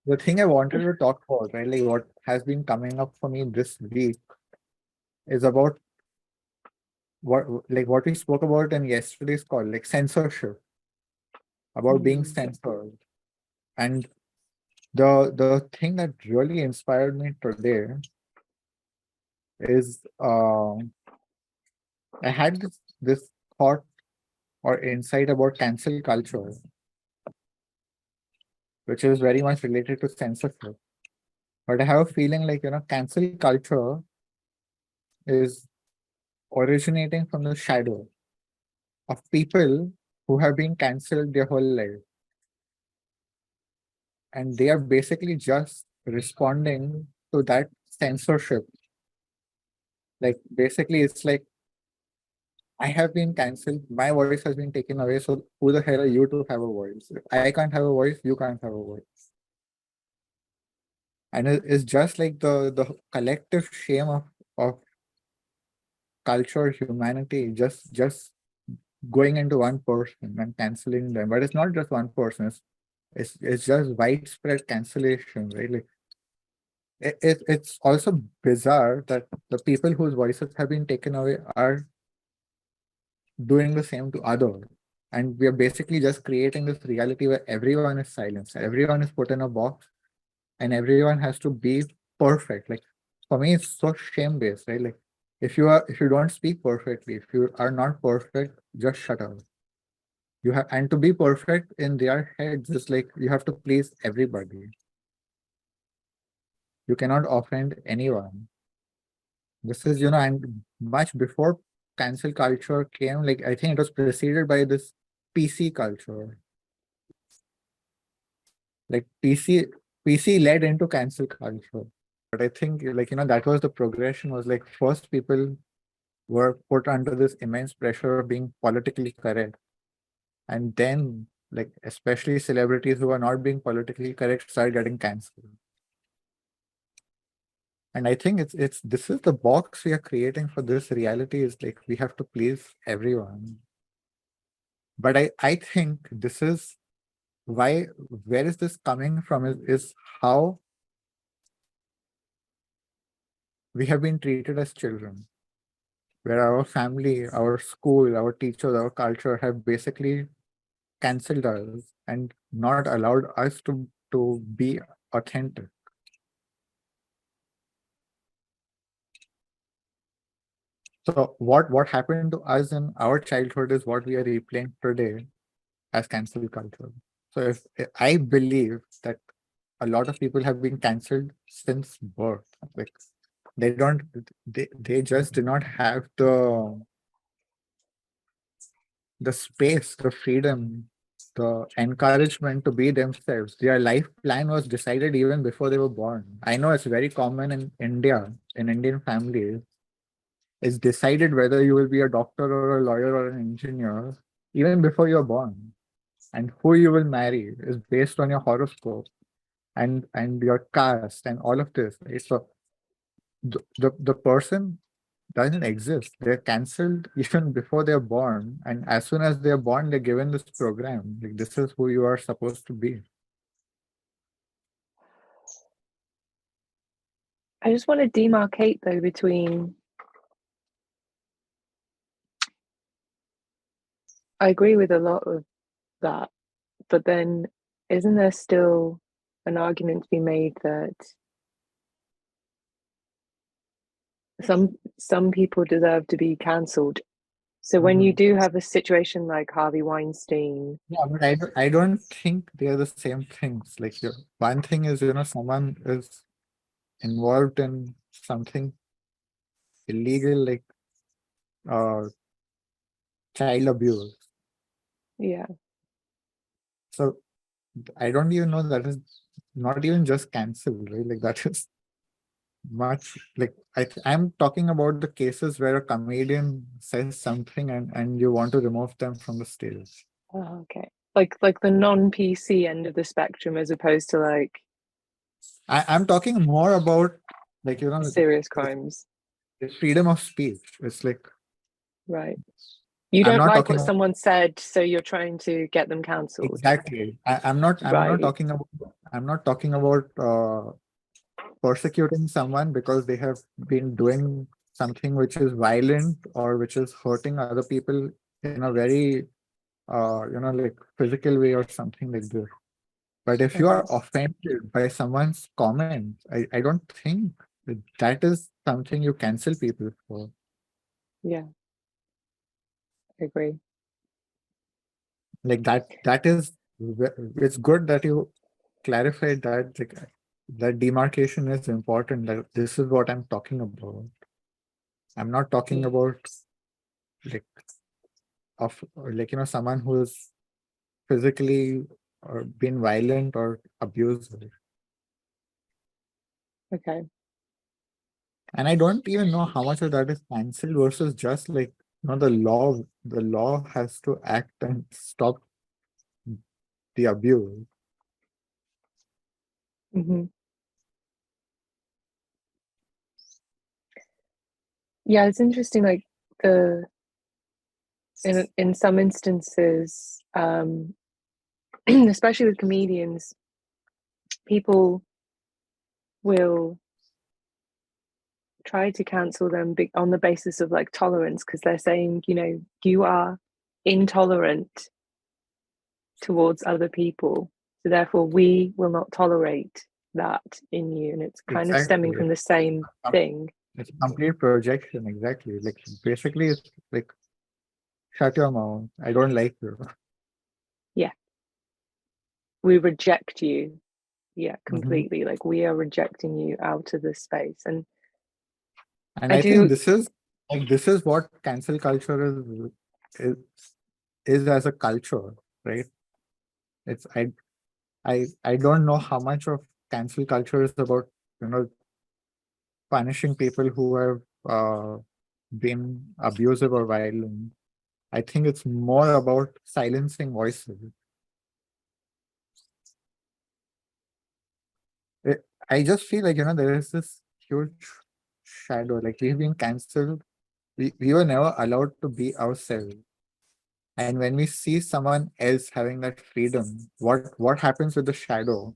the thing I wanted to talk about, right? Like what has been coming up for me this week is about what we spoke about in yesterday's call, like censorship, about being censored. And the thing that really inspired me today is I had this thought or insight about cancel culture, which is very much related to censorship. But I have a feeling like, cancel culture is originating from the shadow of people who have been cancelled their whole life. And they are basically just responding to that censorship. Like, basically, it's like, I have been cancelled, my voice has been taken away. So, who the hell are you to have a voice? If I can't have a voice, you can't have a voice. And it's just like the collective shame of culture, humanity, just going into one person and canceling them. But it's not just one person, it's just widespread cancellation, right? Like it's also bizarre that the people whose voices have been taken away are doing the same to others. And we are basically just creating this reality where everyone is silenced, everyone is put in a box, and everyone has to be perfect. Like for me, it's so shame-based, right? Like if you don't speak perfectly, if you are not perfect, just shut up. You have, and to be perfect in their heads is like you have to please everybody. You cannot offend anyone. This is, and much before cancel culture came, like I think it was preceded by this PC culture. Like PC led into cancel culture. But I think like, that was the progression, was like first people were put under this immense pressure of being politically correct. And then like especially celebrities who are not being politically correct started getting cancelled. And I think it's this is the box we are creating for this reality, is like we have to please everyone. But I think this is why, where is this coming from, is how we have been treated as children, where our family, our school, our teachers, our culture have basically cancelled us and not allowed us to be authentic. So what happened to us in our childhood is what we are replaying today as cancel culture. So if I believe that a lot of people have been cancelled since birth, like they don't, they just do not have the space, the freedom, the encouragement to be themselves. Their life plan was decided even before they were born. I know it's very common in India, in Indian families. It's decided whether you will be a doctor or a lawyer or an engineer even before you're born. And who you will marry is based on your horoscope and your caste and all of this. Right? So the person doesn't exist. They're cancelled even before they're born. And as soon as they're born, they're given this program. Like this is who you are supposed to be. I just want to demarcate though between, I agree with a lot of that, but then isn't there still an argument to be made that some people deserve to be cancelled? So when you do have a situation like Harvey Weinstein, Yeah, but I don't think they're the same things. Like one thing is, someone is involved in something illegal, like uh child abuse. yeah, So I don't even know, that is not even just cancelled, right? Like that is much, like I'm talking about the cases where a comedian says something and you want to remove them from the stage. oh, okay, like the non-PC end of the spectrum as opposed to like I'm talking more about like serious crimes, the freedom of speech. It's like right? You I'm don't not like talking what about someone said, so you're trying to get them cancelled, exactly. I'm not right? talking about I'm not talking about persecuting someone because they have been doing something which is violent or which is hurting other people in a very like physical way or something like this. But if you are Okay. offended by someone's comments, I don't think that is something you cancel people for. Yeah, I agree. Like that is it's good that you clarified that, like, that demarcation is important. That this is what I'm talking about. I'm not talking Yeah. about like like someone who is physically or been violent or abusive. Okay. And I don't even know how much of that is cancelled versus just like the law has to act and stop the abuse. Hmm. Yeah, it's interesting. Like the in some instances, especially with comedians, people will try to cancel them on the basis of like tolerance because they're saying, you are intolerant towards other people. So therefore, we will not tolerate that in you. And it's kind of Exactly. stemming from the same Com- thing. It's complete projection. Exactly. Like basically, it's like shut your mouth. I don't like you. Yeah. We reject you. Yeah, Mhm. completely. Like we are rejecting you out of this space. And And I I think do, this is what cancel culture is is as a culture, right? It's I don't know how much of cancel culture is about punishing people who have been abusive or violent. I think it's more about silencing voices. I just feel like there is this huge shadow. Like we've been cancelled. We were never allowed to be ourselves. And when we see someone else having that freedom, what happens with the shadow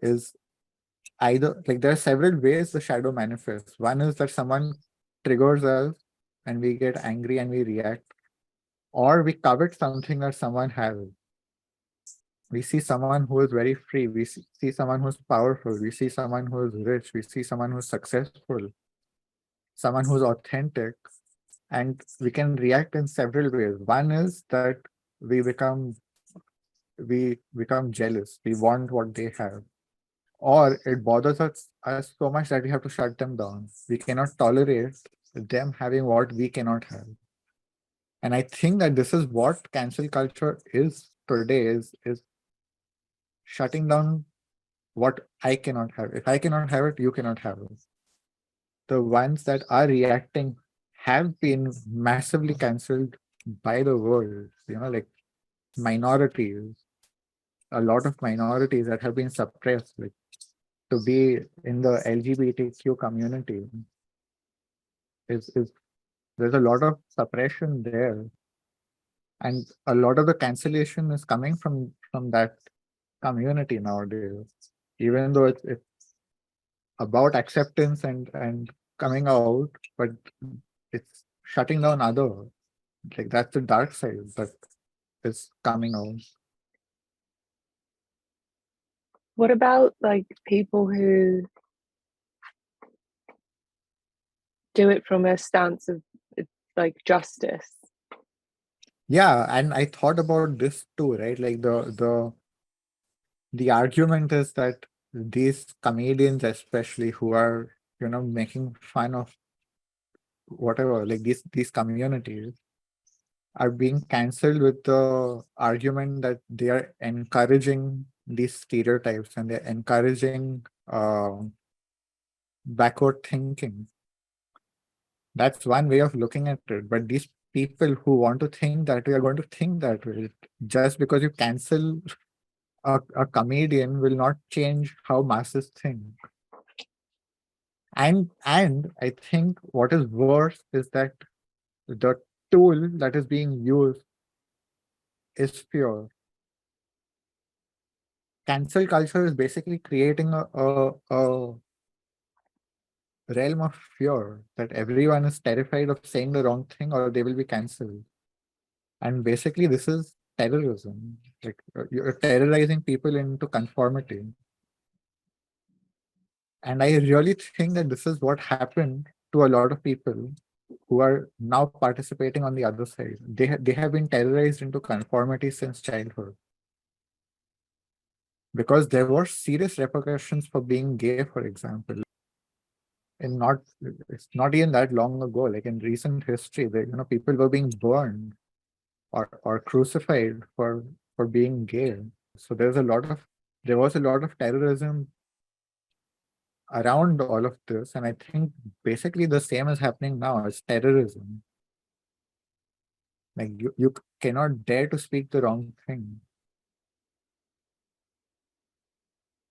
is either like there are several ways the shadow manifests. One is that someone triggers us and we get angry and we react, or we covet something that someone has. We see someone who is very free, we see someone who's powerful, we see someone who is rich, we see someone who's successful, someone who's authentic, and we can react in several ways. One is that we become we become jealous, we want what they have, or it bothers us so much that we have to shut them down. We cannot tolerate them having what we cannot have. And I think that this is what cancel culture is today, is shutting down what I cannot have. If I cannot have it, you cannot have it. The ones that are reacting have been massively cancelled by the world, like minorities, a lot of minorities that have been suppressed, like to be in the LGBTQ community is there's a lot of suppression there, and a lot of the cancellation is coming from that community nowadays. Even though it's about acceptance and coming out, but it's shutting down other. Like that's the dark side that is coming out. what about like people who do it from a stance of like justice? Yeah, and I thought about this too, right? Like the argument is that these comedians, especially who are making fun of whatever, like these communities, are being cancelled with the argument that they are encouraging these stereotypes and they're encouraging backward thinking. That's one way of looking at it. But these people who want to think that way are going to think that way. Just because you cancel a comedian will not change how masses think. And I think what is worse is that the tool that is being used is fear. cancel culture is basically creating a realm of fear that everyone is terrified of saying the wrong thing or they will be cancelled. And basically, this is terrorism. Like you're terrorizing people into conformity. And I really think that this is what happened to a lot of people who are now participating on the other side. They have been terrorized into conformity since childhood. Because there were serious repercussions for being gay, for example. And it's not even that long ago, like in recent history, people were being burned or crucified for being gay. So there was a lot of terrorism around all of this, and I think basically the same is happening now. It's terrorism. Like you cannot dare to speak the wrong thing.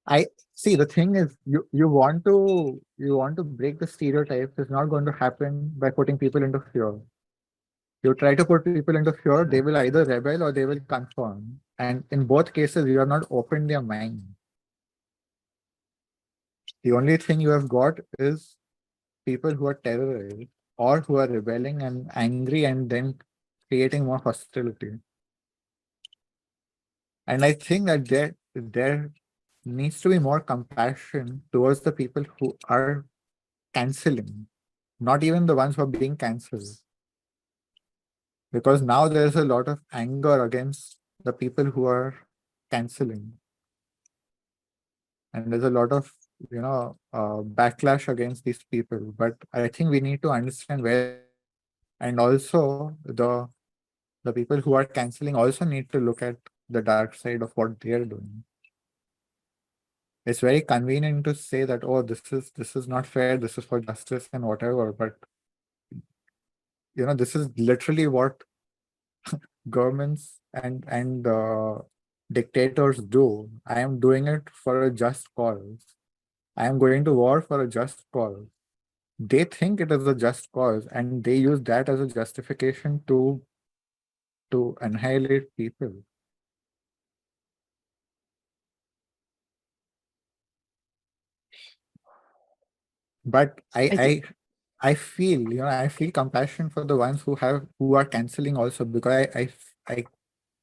I see the thing is you want to break the stereotypes. It's not going to happen by putting people into fear. You try to put people into fear, they will either rebel or they will conform. And in both cases, you have not opened their mind. The only thing you have got is people who are terrorized or who are rebelling and angry and then creating more hostility. And I think that there needs to be more compassion towards the people who are canceling, not even the ones who are being cancelled. Because now there's a lot of anger against the people who are canceling. And there's a lot of backlash against these people. But I think we need to understand where, and also the people who are canceling also need to look at the dark side of what they're doing. It's very convenient to say that, oh, this is not fair, this is for justice and whatever, but this is literally what governments and dictators do. I am doing it for a just cause. I am going to war for a just cause. They think it is a just cause, and they use that as a justification to annihilate people. But I feel I feel compassion for the ones who are canceling also, because I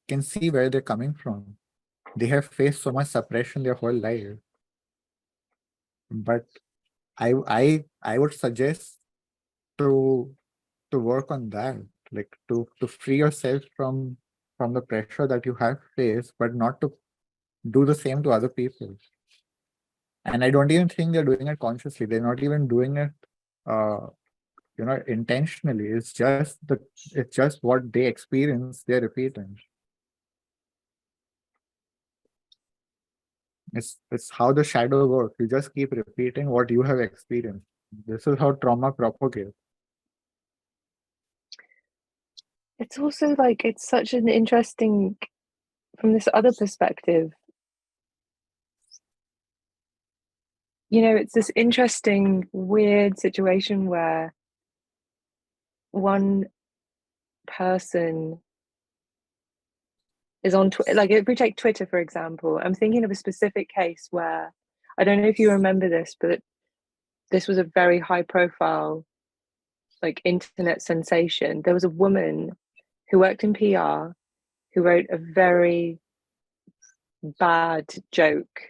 can see where they're coming from. They have faced so much suppression their whole life. But I would suggest to work on that, like to free yourself from the pressure that you have faced, but not to do the same to other people. And I don't even think they're doing it consciously. They're not even doing it uh intentionally. It's just what they experience, they're repeating. It's how the shadow works. You just keep repeating what you have experienced. This is how trauma propagates. It's also like it's such an interesting, from this other perspective, it's this interesting, weird situation where one person is on Twitter. Like if we take Twitter, for example, I'm thinking of a specific case where, I don't know if you remember this, but this was a very high profile, like internet sensation. There was a woman who worked in PR who wrote a very bad joke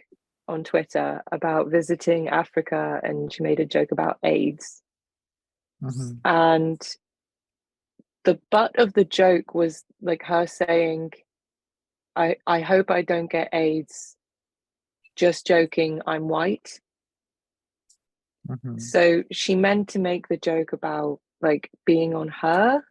on Twitter about visiting Africa, and she made a joke about AIDS. Mm-hmm. And the butt of the joke was like her saying, I hope I don't get AIDS. Just joking, I'm white. Mm-hmm. So she meant to make the joke about like being on her,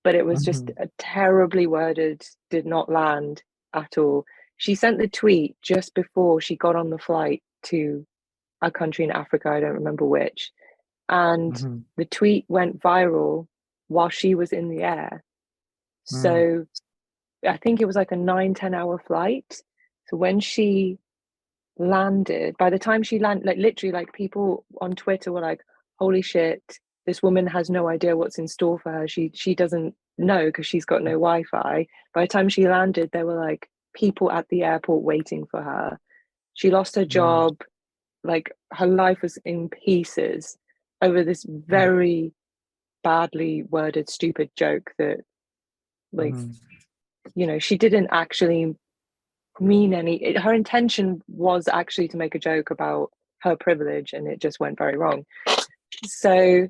but it was just a terribly worded, did not land at all. She sent the tweet just before she got on the flight to a country in Africa, I don't remember which. And the tweet went viral while she was in the air. So I think it was like a 9-10 hour flight. So when she landed, by the time she landed, like literally, like people on Twitter were like, holy shit, this woman has no idea what's in store for her. She doesn't know because she's got no Wi-Fi. By the time she landed, they were like, people at the airport waiting for her. She lost her job. Like her life was in pieces over this very badly worded, stupid joke that, like, she didn't actually mean any. Her intention was actually to make a joke about her privilege, and it just went very wrong. So,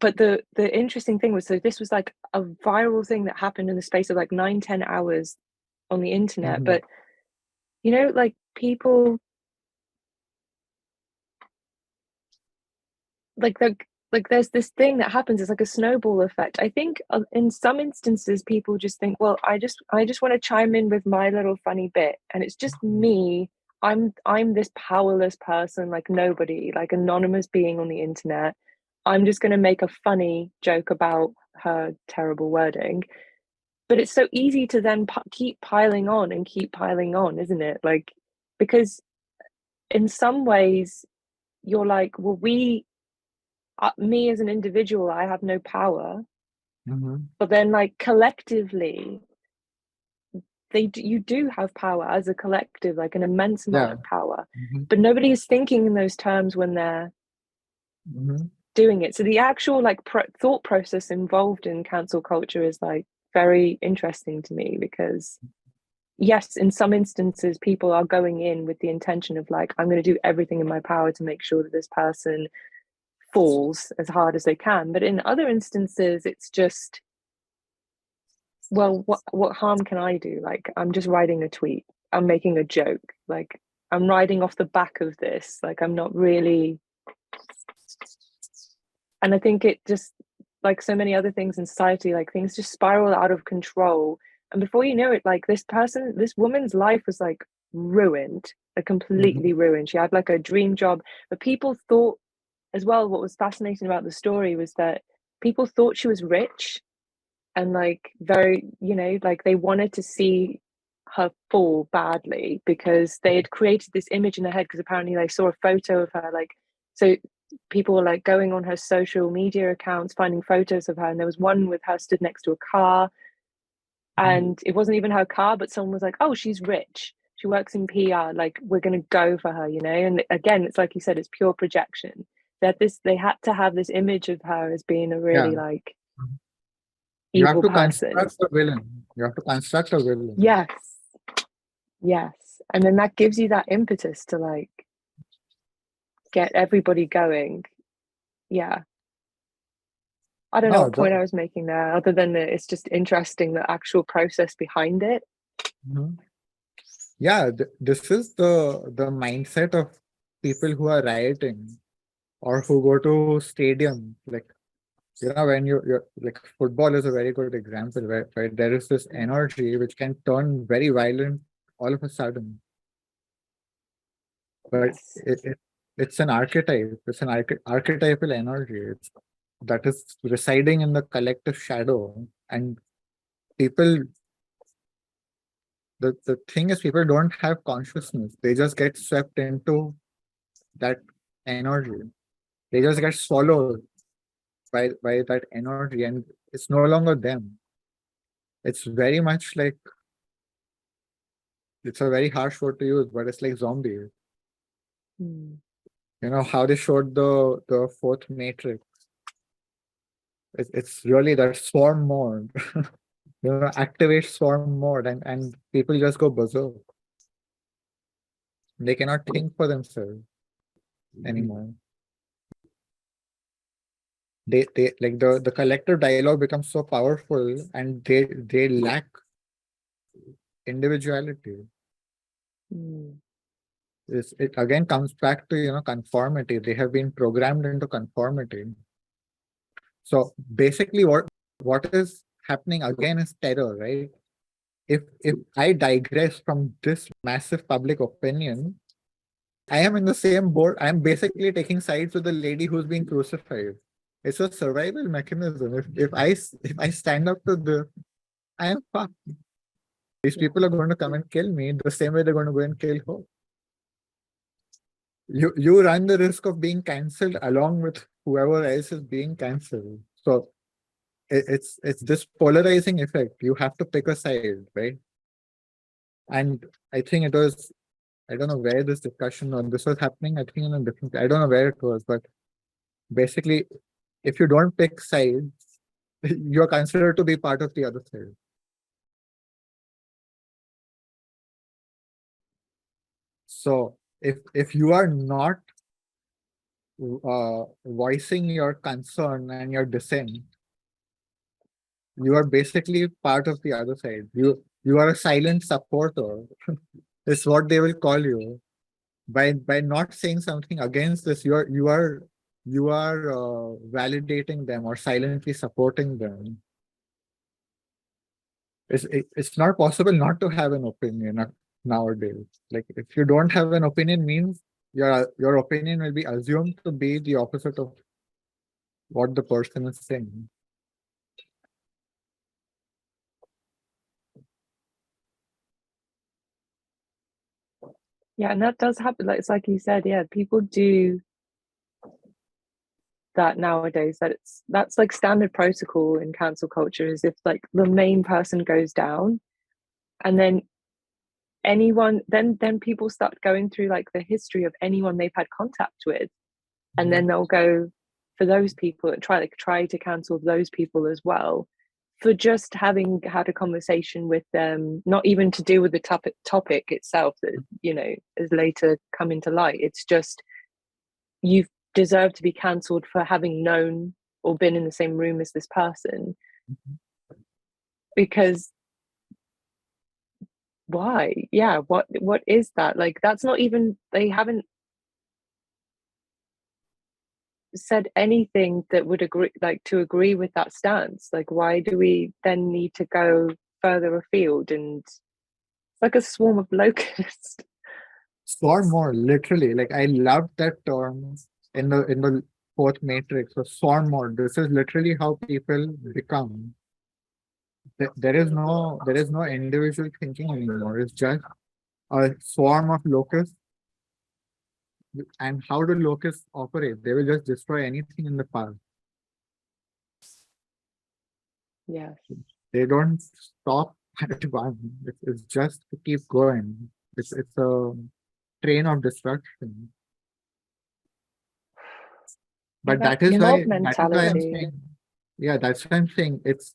but the interesting thing was, so this was like a viral thing that happened in the space of like 9-10 hours on the internet. But like people like there's this thing that happens. It's like a snowball effect. I think in some instances people just think, well, I just want to chime in with my little funny bit, and it's just me. I'm this powerless person, like nobody, like anonymous being on the internet. I'm just going to make a funny joke about her terrible wording. But it's so easy to then keep piling on and keep piling on, isn't it? Like, because in some ways you're like, well, me as an individual, I have no power. But then, like, collectively, you do have power as a collective, like an immense amount of power. But nobody is thinking in those terms when they're doing it. So the actual like thought process involved in cancel culture is like very interesting to me, because yes, in some instances people are going in with the intention of like, I'm going to do everything in my power to make sure that this person falls as hard as they can. But in other instances it's just, well, what harm can I do? Like, I'm just writing a tweet, I'm making a joke, like I'm riding off the back of this, like I'm not really. And I think it just, like so many other things in society, like things just spiral out of control, and before you know it, like this woman's life was like ruined, like completely ruined. She had like a dream job, but people thought as well, what was fascinating about the story was that people thought she was rich, and like very, like they wanted to see her fall badly because they had created this image in their head, because apparently they saw a photo of her, like, so people were like going on her social media accounts finding photos of her, and there was one with her stood next to a car, and it wasn't even her car, but someone was like, oh, she's rich, she works in PR, like we're going to go for her, and again, it's like you said, it's pure projection. They had to have this image of her as being a really like You have evil to person. construct a villain. You have to construct a villain. Yes, and then that gives you that impetus to like get everybody going. I don't know what point I was making there, other than that it's just interesting, the actual process behind it. This is the mindset of people who are rioting or who go to stadium. Like, when you're like, football is a very good example where there is this energy which can turn very violent all of a sudden. But it's an archetype. It's an archetypal energy. That is residing in the collective shadow, and people. The thing is, people don't have consciousness. They just get swept into that energy. They just get swallowed by that energy, and it's no longer them. It's very much like, it's a very harsh word to use, but it's like zombies. How they showed the fourth Matrix. It's really that swarm mode. Activate swarm mode, and people just go berserk. They cannot think for themselves anymore. They like the collective dialogue becomes so powerful, and they lack individuality. It again comes back to conformity. They have been programmed into conformity. So basically what is happening again is terror, right? If I digress from this massive public opinion, I am in the same boat. I'm basically taking sides with the lady who's being crucified. It's a survival mechanism. If I stand up to the, I am fucked. These people are going to come and kill me the same way they're going to go and kill her. You run the risk of being cancelled along with whoever else is being cancelled. So it's this polarizing effect. You have to pick a side, right? And I think it was, I don't know where this discussion on this was happening. I think in a different, I don't know where it was, but basically, if you don't pick sides, you're considered to be part of the other side. So if you are not voicing your concern and your dissent, you are basically part of the other side. You are a silent supporter. Is what they will call you. By not saying something against this, you are validating them or silently supporting them. It's not possible not to have an opinion nowadays. Like if you don't have an opinion, means your opinion will be assumed to be the opposite of what the person is saying. Yeah, and that does happen. Like it's like you said, yeah, people do that nowadays. That's like standard protocol in cancel culture is if like the main person goes down, and then anyone then people start going through like the history of anyone they've had contact with, and then they'll go for those people and try to cancel those people as well for just having had a conversation with them, not even to do with the topic itself that is later come into light. It's just you deserve to be cancelled for having known or been in the same room as this person. Because why? Yeah, what is that? Like that's not even, they haven't said anything that would agree with that stance. Like why do we then need to go further afield? And it's like a swarm of locusts. Swarm more, literally. Like I loved that term in the fourth matrix. So swarm more. This is literally how people become. There is no individual thinking anymore. It's just a swarm of locusts. And how do locusts operate? They will just destroy anything in the path. Yes. They don't stop at one. It's just to keep going. It's a train of destruction. But That that is mob why I'm mentality. saying, yeah, that's why I'm saying it's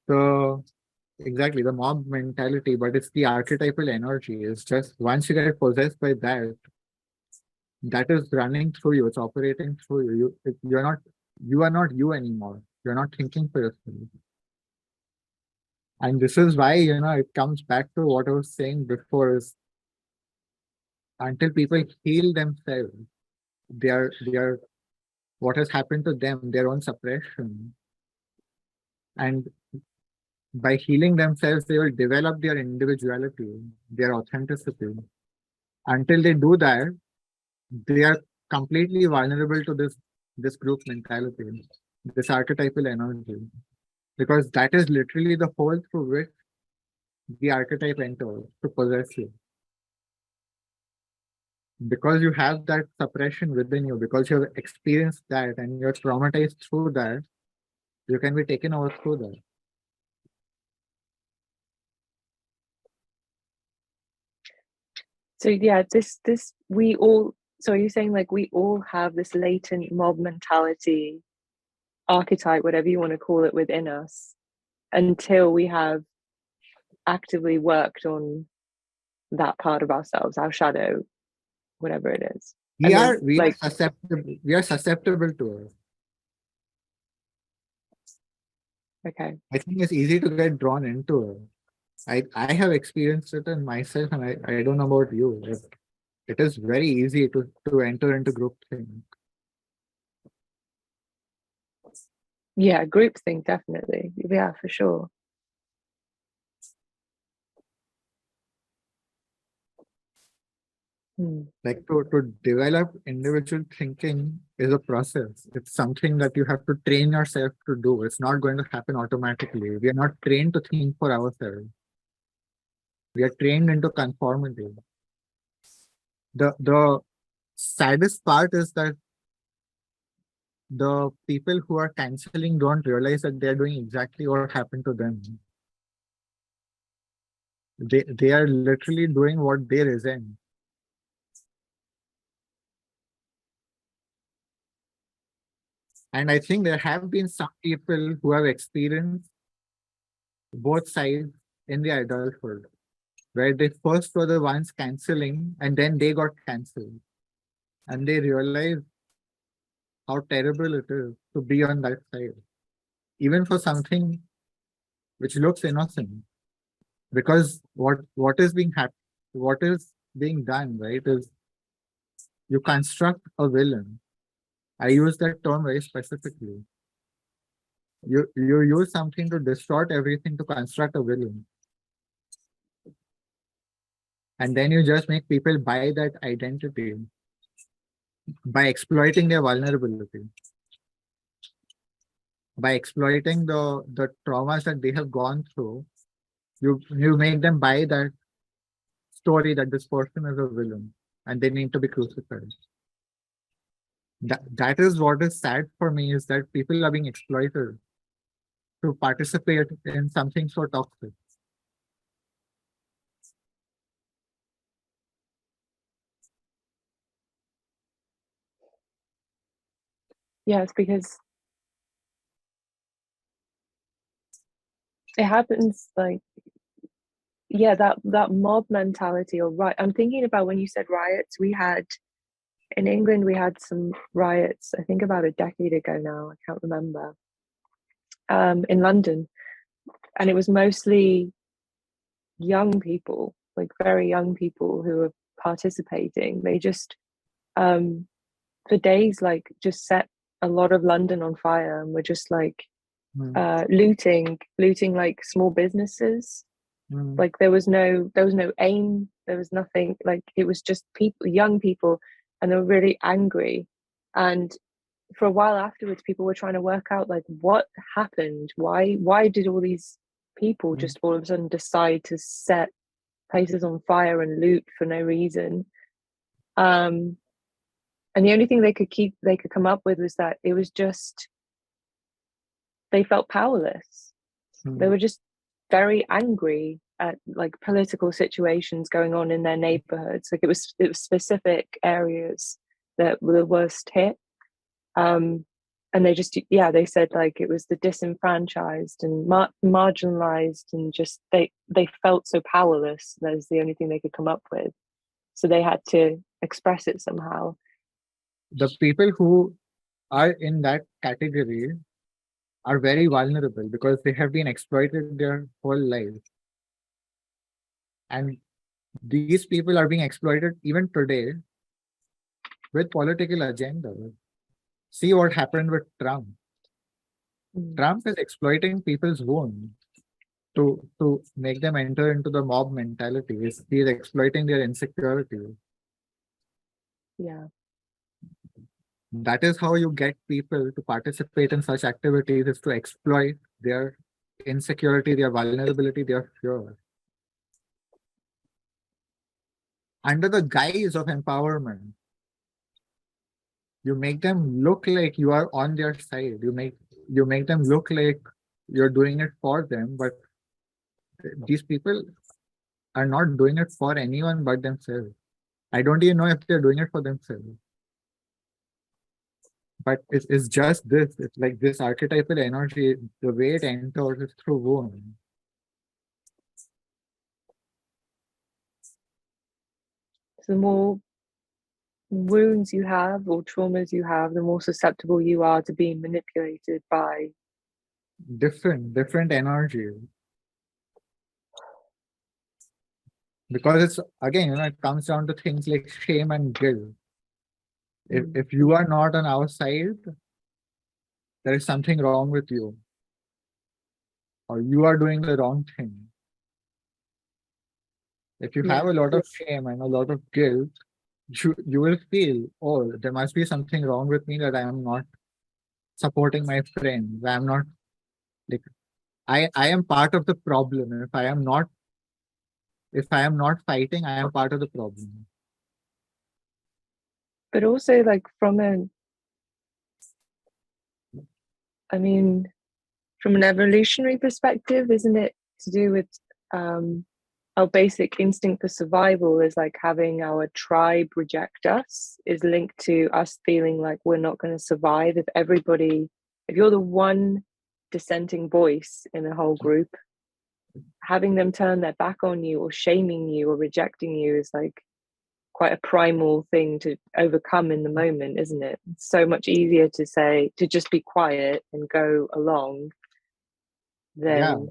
exactly the mob mentality, but it's the archetypal energy. It's just once you get possessed by that, that is running through you, it's operating through you. You are not you anymore. You're not thinking for yourself. And this is why, it comes back to what I was saying before is until people heal themselves, they are what has happened to them, their own suppression. And by healing themselves, they will develop their individuality, their authenticity. Until they do that, they are completely vulnerable to this group mentality, this archetypal energy. Because that is literally the hole through which the archetype enters to possess you. Because you have that suppression within you, because you have experienced that and you're traumatized through that, you can be taken over through that. So yeah, this we all, so are you saying like we all have this latent mob mentality archetype, whatever you want to call it, within us until we have actively worked on that part of ourselves, our shadow, whatever it is. We And then are we are like, susceptible. We are susceptible to it. okay. I think it's easy to get drawn into it. I have experienced it in myself, and I don't know about you. It is very easy to enter into group thing. Yeah, groupthink, definitely. Yeah, for sure. Like to develop individual thinking is a process. It's something that you have to train yourself to do. It's not going to happen automatically. We are not trained to think for ourselves. We are trained into conformity. The saddest part is that the people who are canceling don't realize that they're doing exactly what happened to them. They are literally doing what they resent. And I think there have been some people who have experienced both sides in their adulthood, where they first were the ones canceling and then they got cancelled. And they realized how terrible it is to be on that side, even for something which looks innocent. Because what is being done, right, is you construct a villain. I use that term very specifically. You use something to distort everything to construct a villain. And then you just make people buy that identity by exploiting their vulnerability, by exploiting the traumas that they have gone through. You make them buy that story that this person is a villain and they need to be crucified. That is what is sad for me, is that people are being exploited to participate in something so toxic. Yeah, it's because it happens like, yeah, that mob mentality, or right. I'm thinking about when you said riots, we had in England, we had some riots, I think about a decade ago now, I can't remember, in London. And it was mostly young people, like very young people who were participating. They just, for days, like just set a lot of London on fire and were just like looting like small businesses. Like there was no aim, there was nothing, like it was just people, young people, and they were really angry. And for a while afterwards, people were trying to work out like what happened, why did all these people just all of a sudden decide to set places on fire and loot for no reason. And the only thing they could come up with was that it was just they felt powerless. They were just very angry at like political situations going on in their neighborhoods. Like it was specific areas that were the worst hit. And they just, yeah, they said like it was the disenfranchised and marginalized, and just they felt so powerless. That was the only thing they could come up with, so they had to express it somehow. The people who are in that category are very vulnerable because they have been exploited their whole life. And these people are being exploited even today with political agenda. See what happened with Trump. Trump is exploiting people's wounds to make them enter into the mob mentality. He's exploiting their insecurity. Yeah. That is how you get people to participate in such activities, is to exploit their insecurity, their vulnerability, their fear. Under the guise of empowerment, you make them look like you are on their side. You make them look like you're doing it for them, but these people are not doing it for anyone but themselves. I don't even know if they're doing it for themselves. But it's just this. It's like this archetypal energy, the way it enters is through wound. So the more wounds you have or traumas you have, the more susceptible you are to being manipulated by Different energy. Because it's, again, it comes down to things like shame and guilt. If you are not on our side, there is something wrong with you, or you are doing the wrong thing. If you have a lot of shame and a lot of guilt, you will feel, oh, there must be something wrong with me, that I am not supporting my friends. I am not, like, I am part of the problem. If I am not fighting, I am part of the problem. But also like from an from an evolutionary perspective, isn't it to do with our basic instinct for survival is like having our tribe reject us is linked to us feeling like we're not going to survive if you're the one dissenting voice in a whole group, having them turn their back on you or shaming you or rejecting you is like quite a primal thing to overcome in the moment, isn't it? It's so much easier to just be quiet and go along than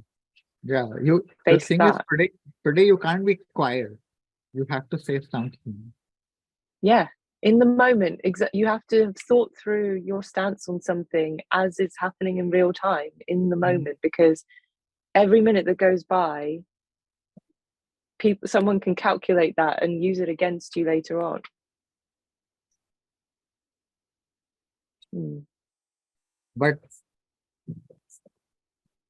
The face thing is, that. today you can't be quiet. You have to say something. Yeah, in the moment, you have to have thought through your stance on something as it's happening in real time in the moment, because every minute that goes by, someone can calculate that and use it against you later on. But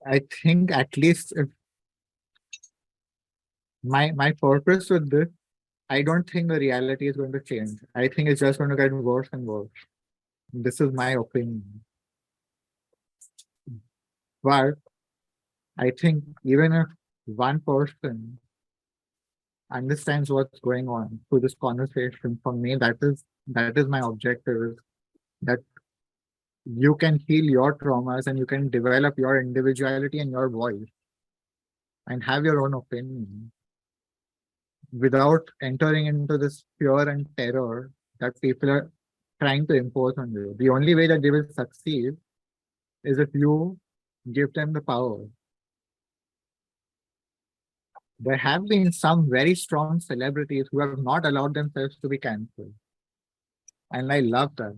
I think at least if my purpose with this, I don't think the reality is going to change. I think it's just going to get worse and worse. This is my opinion. But I think even if one person understands what's going on through this conversation, for me, that is my objective, is that you can heal your traumas and you can develop your individuality and your voice and have your own opinion without entering into this fear and terror that people are trying to impose on you. The only way that they will succeed is if you give them the power. There have been some very strong celebrities who have not allowed themselves to be cancelled. And I love that.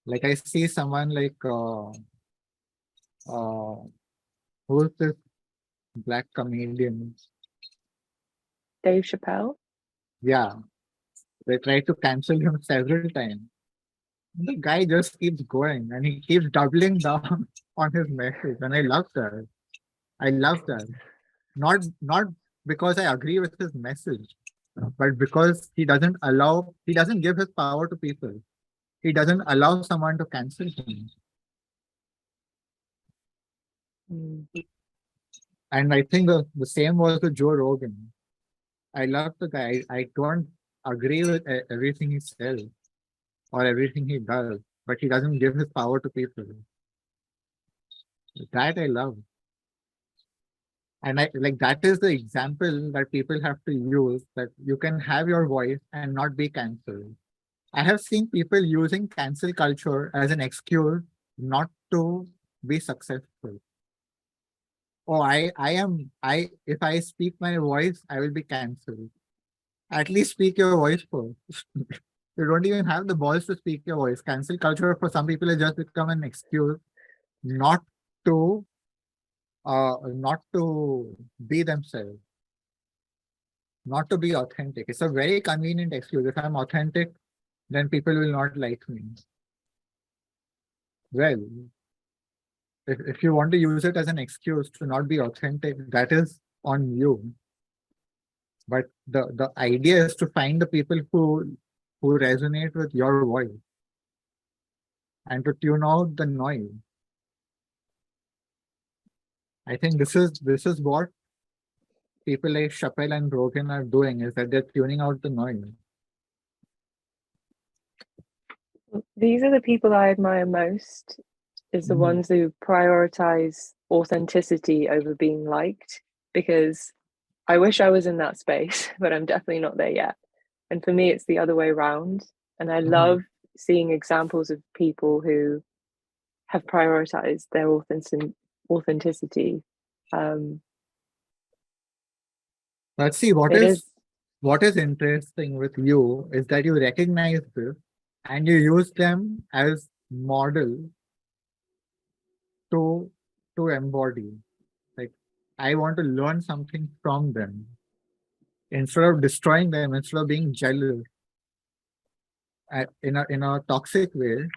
Like I see someone like who's this black comedian? Dave Chappelle? Yeah. They tried to cancel him several times. The guy just keeps going and he keeps doubling down on his message. And I love that. I love that. Not because I agree with his message, but because he doesn't give his power to people. He doesn't allow someone to cancel him. And I think the same was with Joe Rogan. I love the guy. I don't agree with everything he says or everything he does, but he doesn't give his power to people. That I love. And I like that is the example that people have to use, that you can have your voice and not be cancelled. I have seen people using cancel culture as an excuse not to be successful. Oh, if I speak my voice, I will be cancelled. At least speak your voice first. You don't even have the balls to speak your voice. Cancel culture for some people has just become an excuse not to not to be themselves, not to be authentic. It's a very convenient excuse. If I'm authentic, then people will not like me. Well, if you want to use it as an excuse to not be authentic, that is on you. But the idea is to find the people who resonate with your voice and to tune out the noise. I think this is what people like Chappelle and Rogan are doing, is that they're tuning out the noise. These are the people I admire most, is the ones who prioritize authenticity over being liked, because I wish I was in that space, but I'm definitely not there yet. And for me, it's the other way around. And I love seeing examples of people who have prioritized their authenticity. Let's see, what is interesting with you is that you recognize this and you use them as model to embody. Like, I want to learn something from them. Instead of destroying them, instead of being jealous in a toxic way,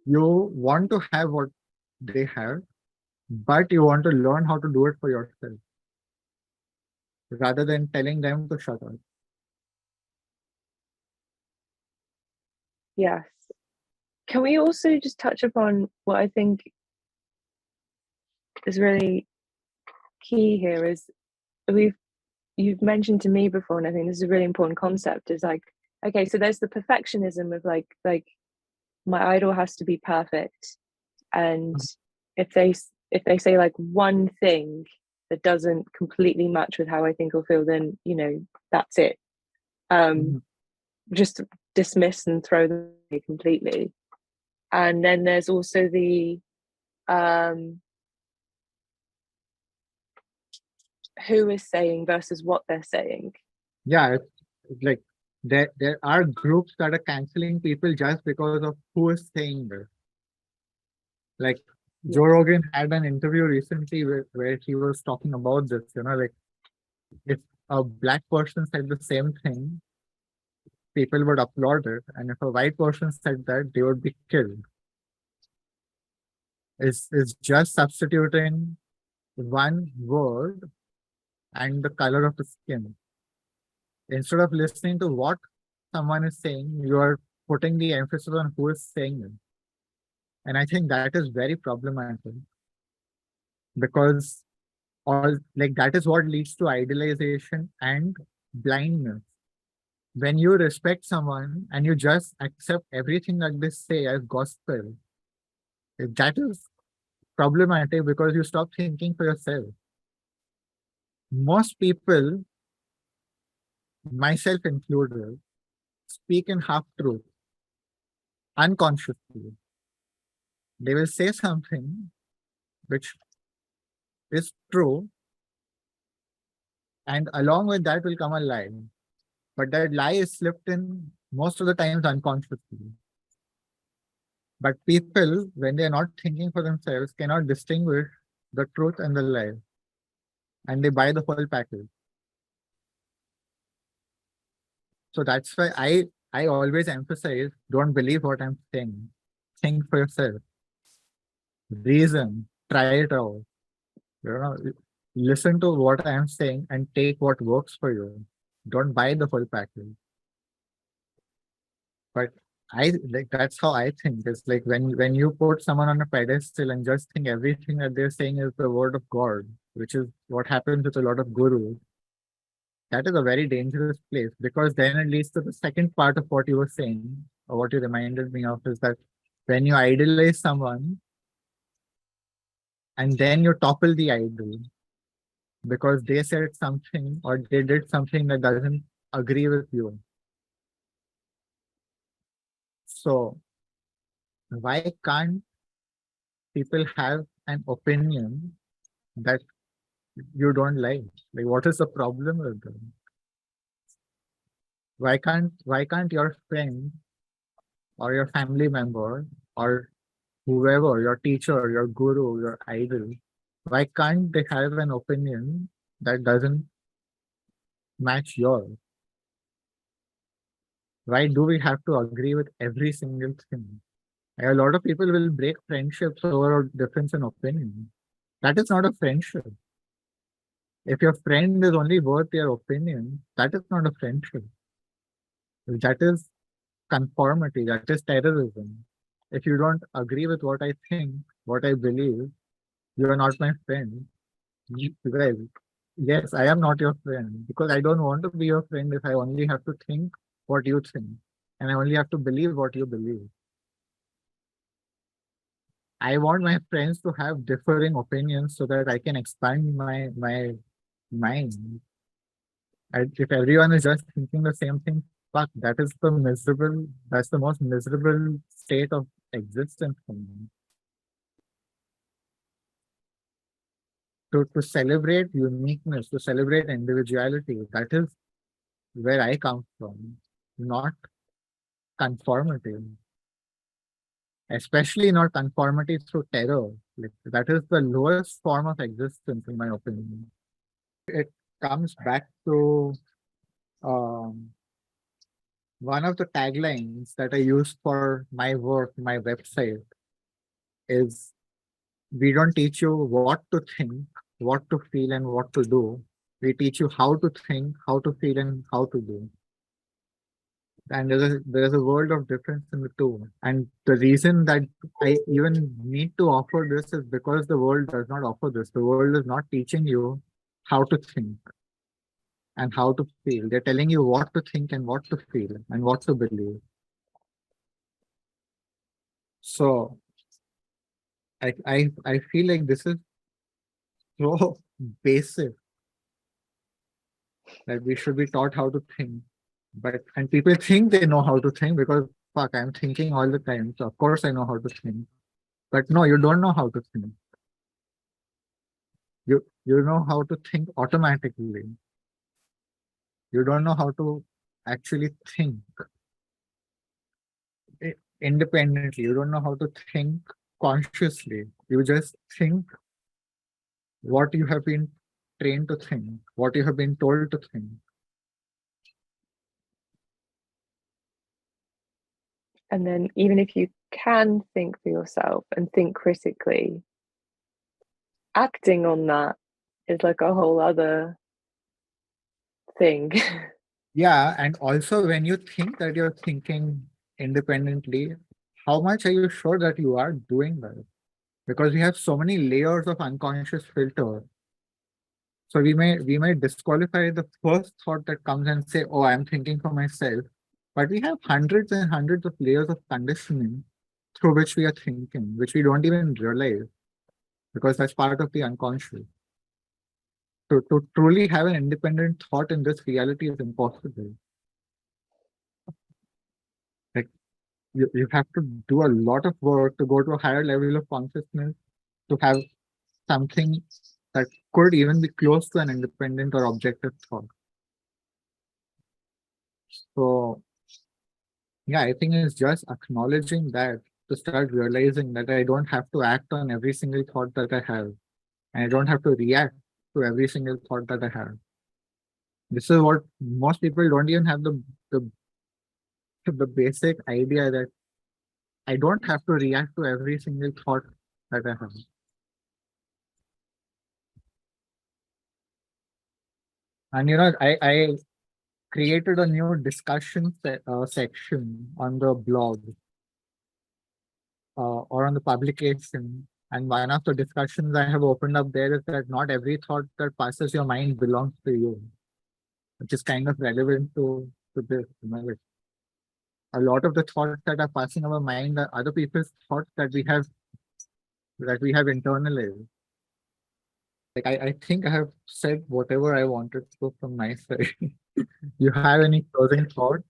you want to have what they have, but you want to learn how to do it for yourself rather than telling them to shut up. Yes. Can we also just touch upon what I think is really key here, is you've mentioned to me before, and I think this is a really important concept, is like, okay, so there's the perfectionism of like my idol has to be perfect, and if they say like one thing that doesn't completely match with how I think or feel, then that's it. Just dismiss and throw them away completely. And then there's also the who is saying versus what they're saying. Yeah, it's like there are groups that are canceling people just because of who is saying this. Like Joe Rogan had an interview recently where he was talking about this, like if a black person said the same thing, people would applaud it. And if a white person said that, they would be killed. It's just substituting one word and the color of the skin. Instead of listening to what someone is saying, you are putting the emphasis on who is saying it. And I think that is very problematic because that is what leads to idealization and blindness. When you respect someone and you just accept everything that they say as gospel, that is problematic because you stop thinking for yourself. Most people, myself included, speak in half truth, unconsciously. They will say something which is true, and along with that will come a lie. But that lie is slipped in most of the times unconsciously. But people, when they are not thinking for themselves, cannot distinguish the truth and the lie. And they buy the whole package. So that's why I always emphasize, don't believe what I'm saying. Think for yourself. Reason, try it out. Listen to what I'm saying and take what works for you. Don't buy the whole package. But that's how I think. It's like when you put someone on a pedestal and just think everything that they're saying is the word of God, which is what happens with a lot of gurus. That is a very dangerous place because then it leads to the second part of what you were saying, or what you reminded me of, is that when you idolize someone and then you topple the idol because they said something or they did something that doesn't agree with you. So why can't people have an opinion that you don't like? Like, what is the problem with them? Why can't your friend or your family member or whoever, your teacher, your guru, your idol, why can't they have an opinion that doesn't match yours? Why do we have to agree with every single thing? A lot of people will break friendships over a difference in opinion. That is not a friendship. If your friend is only worth your opinion, that is not a friendship. That is conformity. That is terrorism. If you don't agree with what I think, what I believe, you are not my friend. Guys, yes, I am not your friend because I don't want to be your friend if I only have to think what you think and I only have to believe what you believe. I want my friends to have differing opinions so that I can expand my mind. If everyone is just thinking the same thing, fuck, that's the most miserable state of existence for me. To celebrate uniqueness, to celebrate individuality, that is where I come from, not conformity. Especially not conformity through terror. Like, that is the lowest form of existence, in my opinion. It comes back to um, one of the taglines that I use for my work, my website, is we don't teach you what to think, what to feel, and what to do. We teach you how to think, how to feel, and how to do. And there's a world of difference in the two. And the reason that I even need to offer this is because the world does not offer this. The world is not teaching you how to think. and how to feel. They're telling you what to think and what to feel and what to believe. So I feel like this is so basic that we should be taught how to think. And people think they know how to think because fuck, I'm thinking all the time. So of course I know how to think. But no, you don't know how to think. You know how to think automatically. You don't know how to actually think independently. You don't know how to think consciously. You just think what you have been trained to think, what you have been told to think. And then even if you can think for yourself and think critically, acting on that is like a whole other thing. Yeah, and also when you think that you're thinking independently, how much are you sure that you are doing that? Because we have so many layers of unconscious filter. So we may disqualify the first thought that comes and say, "Oh, I'm thinking for myself," but we have hundreds and hundreds of layers of conditioning through which we are thinking, which we don't even realize because that's part of the unconscious. To truly have an independent thought in this reality is impossible. Like you have to do a lot of work to go to a higher level of consciousness to have something that could even be close to an independent or objective thought. So yeah, I think it's just acknowledging that to start realizing that I don't have to act on every single thought that I have. And I don't have to react to every single thought that I have. This is what most people don't even have the, the basic idea that I don't have to react to every single thought that I have. And I created a new discussion section on the blog or on the publication. And one of the discussions I have opened up there is that not every thought that passes your mind belongs to you, which is kind of relevant to this. Like a lot of the thoughts that are passing our mind are other people's thoughts that we have internalized. Like I think I have said whatever I wanted to from my side. You have any closing thoughts?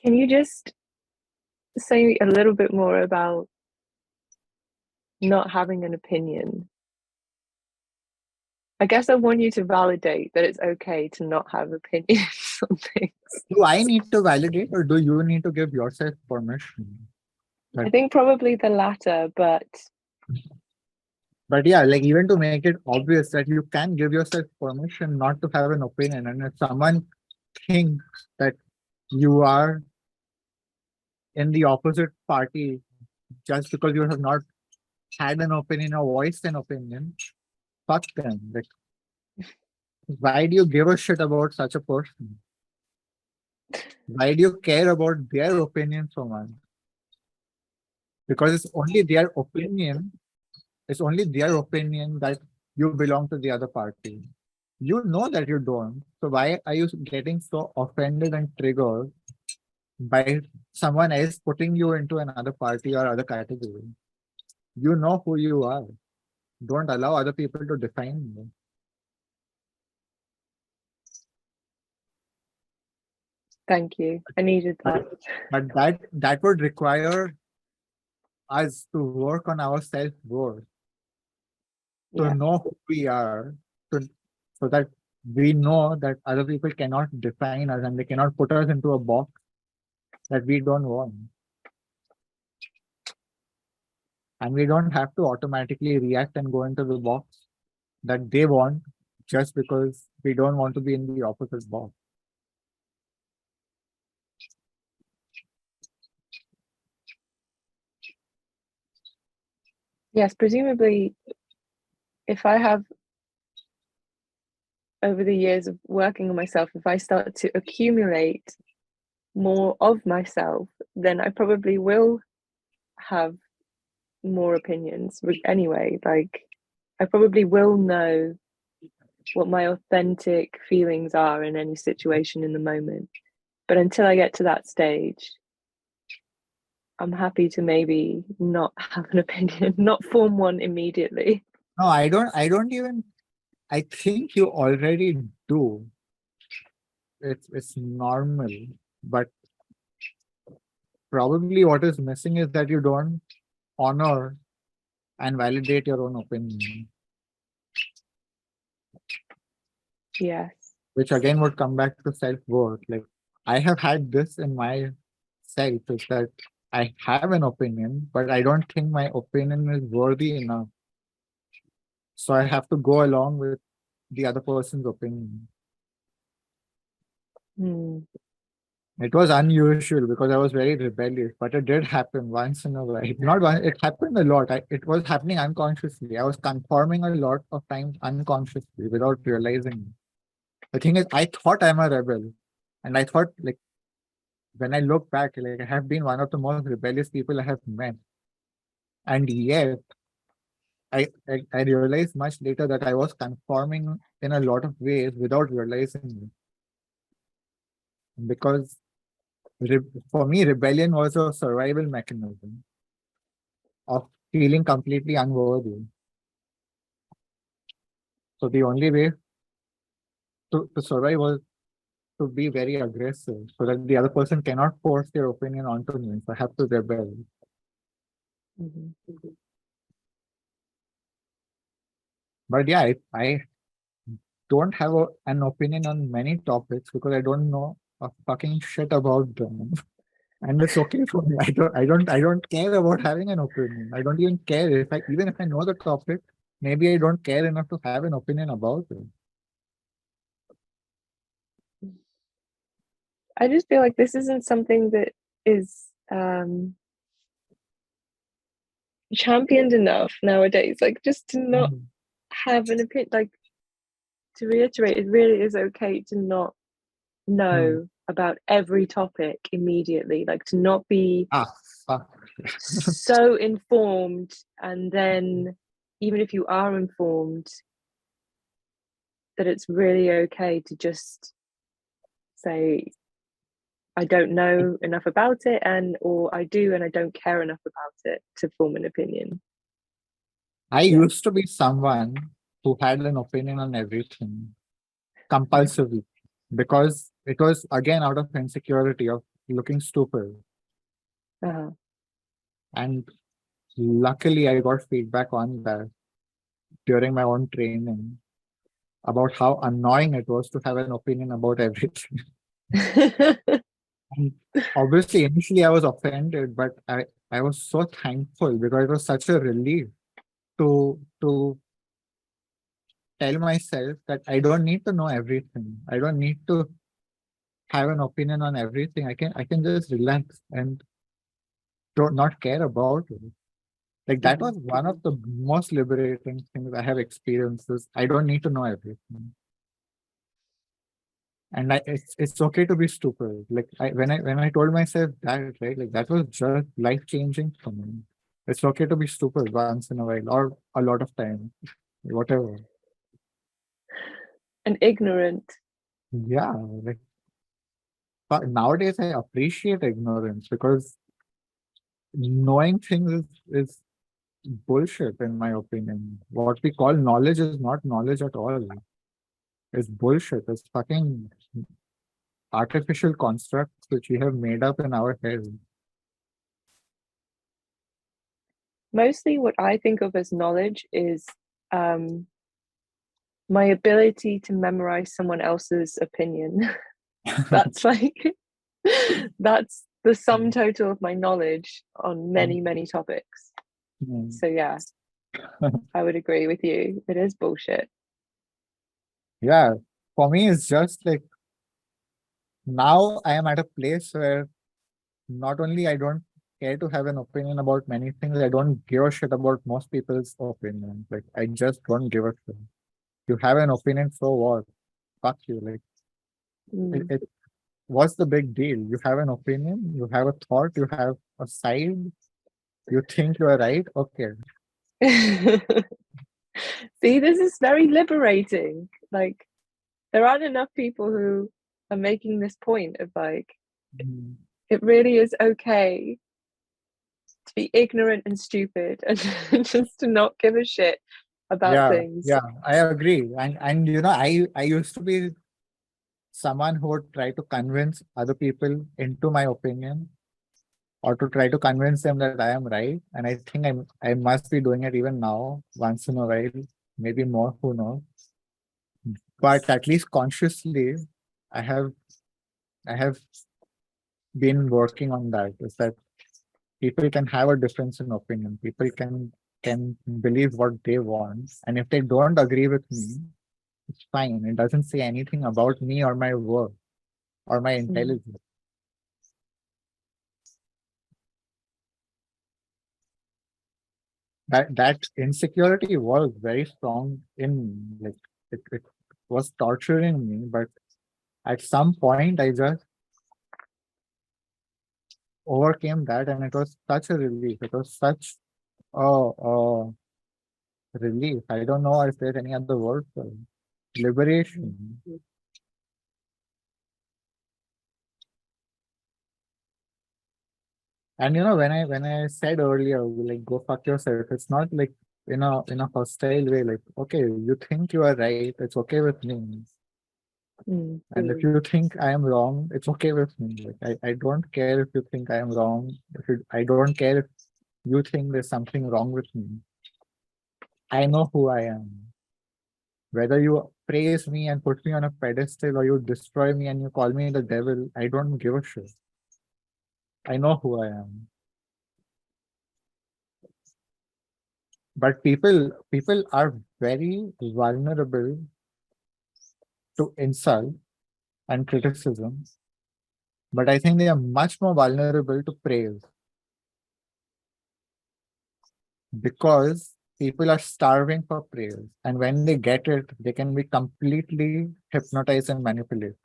Can you just say a little bit more about not having an opinion? I guess I want you to validate that it's okay to not have opinions on things. Do I need to validate or do you need to give yourself permission? I think probably the latter, But yeah, like even to make it obvious that you can give yourself permission not to have an opinion. And if someone thinks that you are in the opposite party just because you have not had an opinion or voiced an opinion, fuck them. Like, why do you give a shit about such a person? Why do you care about their opinion so much? Because it's only their opinion that you belong to the other party. You know that you don't. So why are you getting so offended and triggered by someone else putting you into another party or other category? You know who you are. Don't allow other people to define you. thank you. I needed that. But that would require us to work on our self-worth, to Yeah. know who we are, to, so that we know that other people cannot define us and they cannot put us into a box that we don't want. And we don't have to automatically react and go into the box that they want just because we don't want to be in the opposite box. Yes, presumably, if I have over the years of working on myself, if I start to accumulate more of myself, then I probably will have more opinions anyway. Like, I probably will know what my authentic feelings are in any situation in the moment. But until I get to that stage, I'm happy to maybe not have an opinion, not form one immediately. No, I don't even, I think you already do. It's normal, but probably what is missing is that you don't honor and validate your own opinion, Yes. which again would come back to self-worth. Like, I have had this in my self, is that I have an opinion, but I don't think my opinion is worthy enough. So I have to go along with the other person's opinion. It was unusual because I was very rebellious, but it did happen once in a while. Not once, it happened a lot. It was happening unconsciously. I was conforming a lot of times unconsciously without realizing. The thing is, I thought I'm a rebel. And I thought, like, when I look back, like, I have been one of the most rebellious people I have met. And yet, I realized much later that I was conforming in a lot of ways without realizing it. Because for me, rebellion was a survival mechanism of feeling completely unworthy. So the only way to survive was to be very aggressive so that the other person cannot force their opinion onto me. So I have to rebel. But yeah, I don't have an opinion on many topics because I don't know a fucking shit about them. And it's okay for me. I don't care about having an opinion. I don't even care even if I know the topic, maybe I don't care enough to have an opinion about it. I just feel like this isn't something that is championed enough nowadays. Like, just to not have an opinion, like, to reiterate, it really is okay to not know about every topic immediately, like to not be Fuck. so informed, and then even if you are informed, that it's really okay to just say, I don't know enough about it, or I do and I don't care enough about it to form an opinion. I used to be someone who had an opinion on everything compulsively because it was again out of insecurity of looking stupid. And luckily, I got feedback on that during my own training about how annoying it was to have an opinion about everything. And obviously, initially I was offended, but I was so thankful because it was such a relief to tell myself that I don't need to know everything. I don't need to have an opinion on everything. I can just relax and don't not care about it. Like that was one of the most liberating things I have experienced is I don't need to know everything. And it's okay to be stupid. Like when I told myself that, right, like that was just life changing for me. It's okay to be stupid once in a while or a lot of time, whatever. And ignorant. Yeah, like but nowadays I appreciate ignorance because knowing things is bullshit in my opinion. What we call knowledge is not knowledge at all. It's bullshit. It's fucking artificial constructs which we have made up in our heads. Mostly what I think of as knowledge is my ability to memorize someone else's opinion. That's like, that's the sum total of my knowledge on many topics. So yeah, I would agree with you. It is bullshit. Yeah, for me, it's just like now I am at a place where not only I don't care to have an opinion about many things, I don't give a shit about most people's opinions. Like I just don't give a shit. You have an opinion, so what? Fuck you. Like what's the big deal? You have an opinion, you have a thought, you have a side, you think you are right. Okay. See, this is very liberating. like there aren't enough people who are making this point of like it really is okay to be ignorant and stupid and just to not give a shit about things. Yeah, I agree. And I used to be someone who would try to convince other people into my opinion, or to try to convince them that I am right. And I think I must be doing it even now, once in a while, maybe more, who knows. But at least consciously, I have I have been working on that. Is that people can have a difference in opinion. People can believe what they want. And if they don't agree with me, it's fine. It doesn't say anything about me or my work or my intelligence. That insecurity was very strong in me. Like it was torturing me, but at some point I just overcame that, and it was such a relief. It was such a relief. I don't know if there's any other word for it. Liberation. And when I said earlier, like go fuck yourself, it's not like in a hostile way, like, okay, you think you are right, it's okay with me. And if you think I am wrong, it's okay with me. Like I don't care if you think I am wrong. I don't care if you think there's something wrong with me. I know who I am. Whether you praise me and put me on a pedestal, or you destroy me and you call me the devil, I don't give a shit. I know who I am. But people are very vulnerable to insult and criticism. But I think they are much more vulnerable to praise, because people are starving for praise. And when they get it, they can be completely hypnotized and manipulated.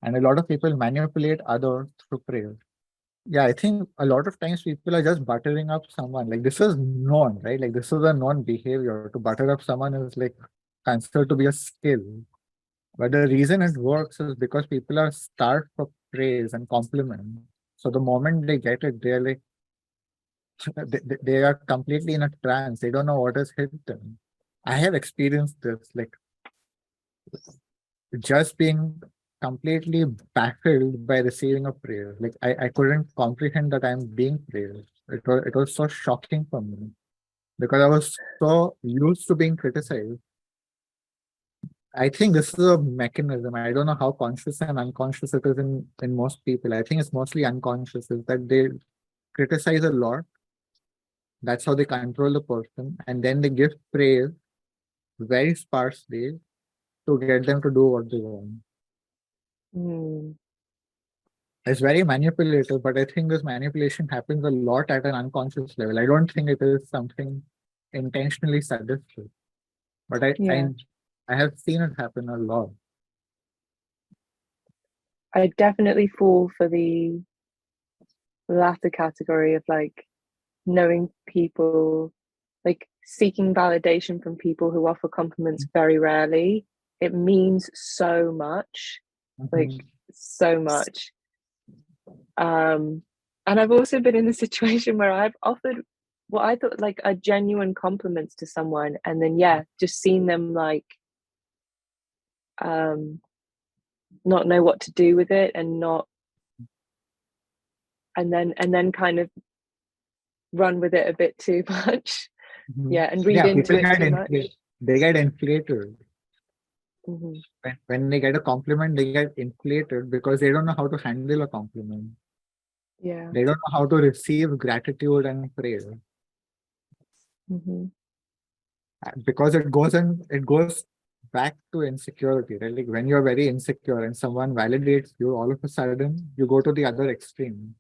And a lot of people manipulate others through praise. Yeah, I think a lot of times people are just buttering up someone. Like this is known, right? Like this is a known behavior. To butter up someone is like considered to be a skill. But the reason it works is because people are starved for praise and compliment. So the moment they get it, they're like, they are completely in a trance. They don't know what has hit them. I have experienced this, like just being completely baffled by receiving a prayer. Like I couldn't comprehend that I'm being praised. It was so shocking for me, because I was so used to being criticized. I think this is a mechanism. I don't know how conscious and unconscious it is in most people. I think it's mostly unconscious, is that they criticize a lot. That's how they control the person. And then they give praise very sparsely to get them to do what they want. It's very manipulative, but I think this manipulation happens a lot at an unconscious level. I don't think it is something intentionally suggested, but I have seen it happen a lot. I definitely fall for the latter category of like knowing people, like seeking validation from people who offer compliments very rarely. It means so much, like so much. And I've also been in a situation where I've offered what I thought like a genuine compliments to someone, and then just seen them like not know what to do with it, and not and then kind of run with it a bit too much. And read into People it get too much. They get inflated. Mm-hmm. When they get a compliment, they get inflated because they don't know how to handle a compliment. Yeah. They don't know how to receive gratitude and praise. Mm-hmm. Because it goes back to insecurity, right? Like when you're very insecure and someone validates you, all of a sudden you go to the other extreme.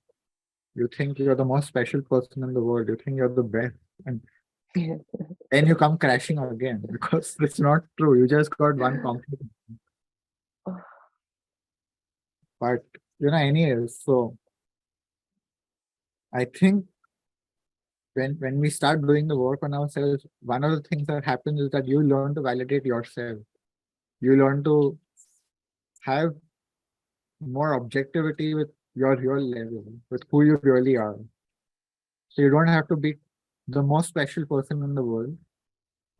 You think you're the most special person in the world. You think you're the best. And then you come crashing again, because it's not true. You just got one compliment. But anyways, so I think when we start doing the work on ourselves, one of the things that happens is that you learn to validate yourself. You learn to have more objectivity with your real level, with who you really are. So you don't have to be the most special person in the world,